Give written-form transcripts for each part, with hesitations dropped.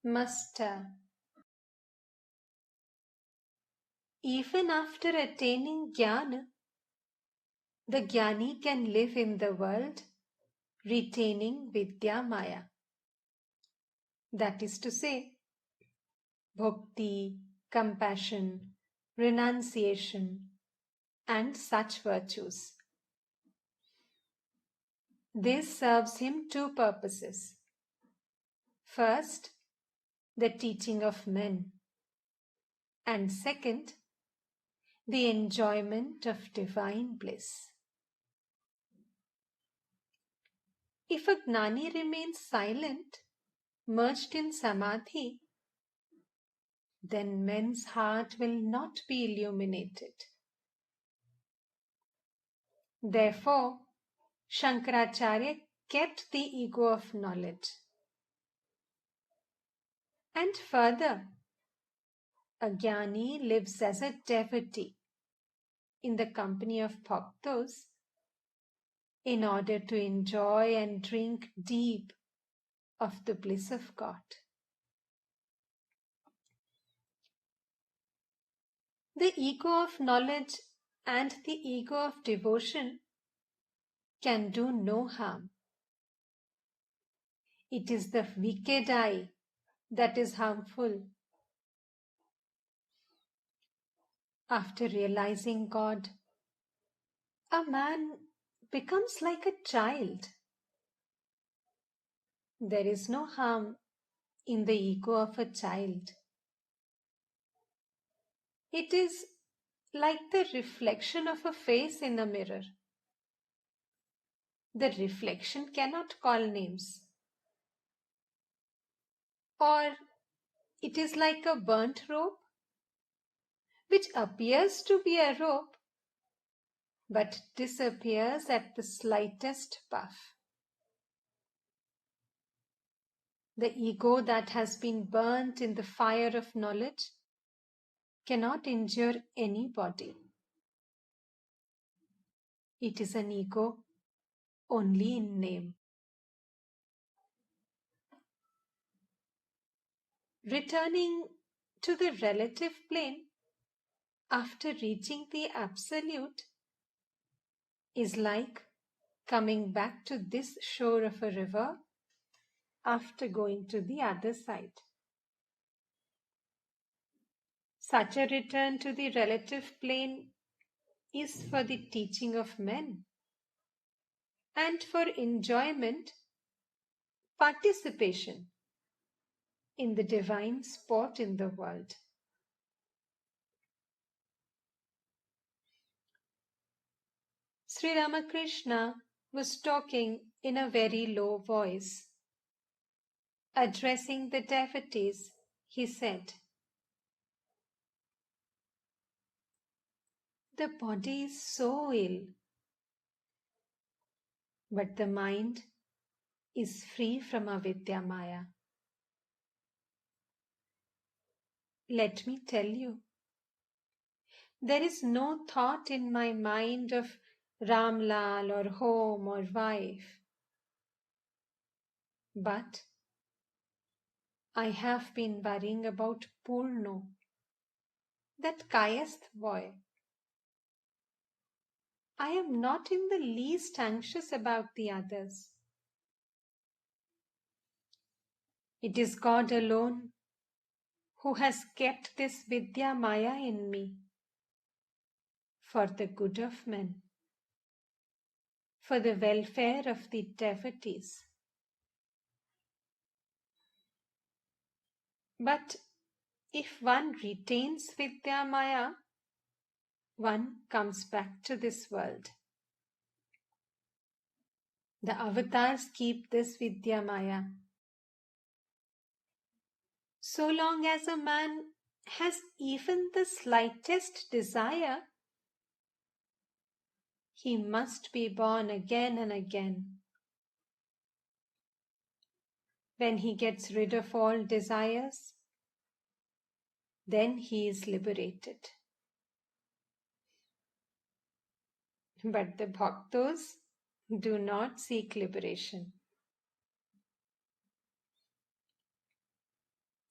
Master, even after attaining jnana, the jnani can live in the world retaining vidya maya. That is to say, bhakti, compassion, renunciation, and such virtues. This serves him two purposes. First, the teaching of men, and second, the enjoyment of divine bliss. If a gnani remains silent, merged in samadhi, then men's heart will not be illuminated. Therefore, Shankaracharya kept the ego of knowledge. And further, a jnani lives as a devotee in the company of bhaktos in order to enjoy and drink deep of the bliss of God. The ego of knowledge and the ego of devotion can do no harm. It is the wicked eye that is harmful. After realizing God, a man becomes like a child. There is no harm in the ego of a child. It is like the reflection of a face in a mirror. The reflection cannot call names. Or it is like a burnt rope, which appears to be a rope, but disappears at the slightest puff. The ego that has been burnt in the fire of knowledge cannot injure anybody. It is an ego only in name. Returning to the relative plane after reaching the Absolute is like coming back to this shore of a river after going to the other side. Such a return to the relative plane is for the teaching of men and for enjoyment, participation in the divine sport in the world. Sri Ramakrishna was talking in a very low voice. Addressing the devotees, he said, "The body is so ill, but the mind is free from avidya maya. Let me tell you, there is no thought in my mind of Ramlal or home or wife. But I have been worrying about Purno, that Kayasth boy. I am not in the least anxious about the others. It is God alone who has kept this Vidya Maya in me for the good of men, for the welfare of the devotees. But if one retains Vidya Maya, one comes back to this world. The avatars keep this Vidya Maya. So long as a man has even the slightest desire, he must be born again and again. When he gets rid of all desires, then he is liberated. But the bhaktos do not seek liberation.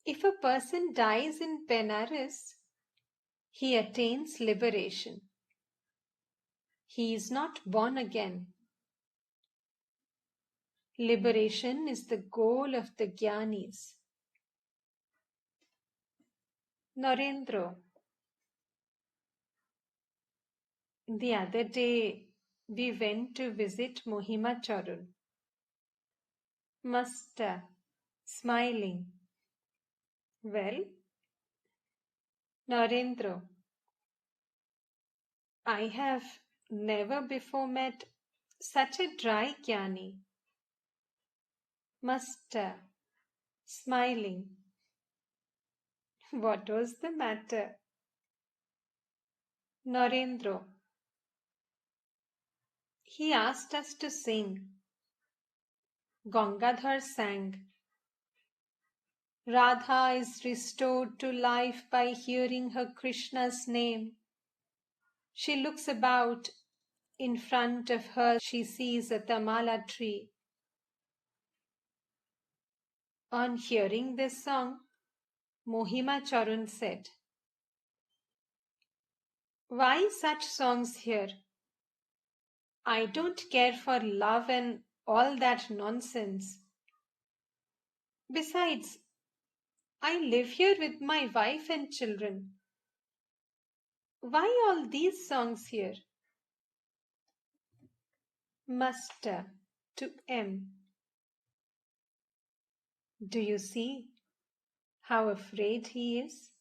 If a person dies in Benares, he attains liberation. He is not born again. Liberation is the goal of the Jnanis. Narendra, the other day we went to visit Mohima Charun. Masta, smiling. Well, Narendra, I have never before met such a dry Jnani. Masta, smiling. What was the matter? Narendra, he asked us to sing. Gangadhar sang. Radha is restored to life by hearing her Krishna's name. She looks about. In front of her she sees a tamala tree. On hearing this song, Mohima Charun said, "Why such songs here? I don't care for love and all that nonsense. Besides, I live here with my wife and children. Why all these songs here?" Master to M. Do you see how afraid he is?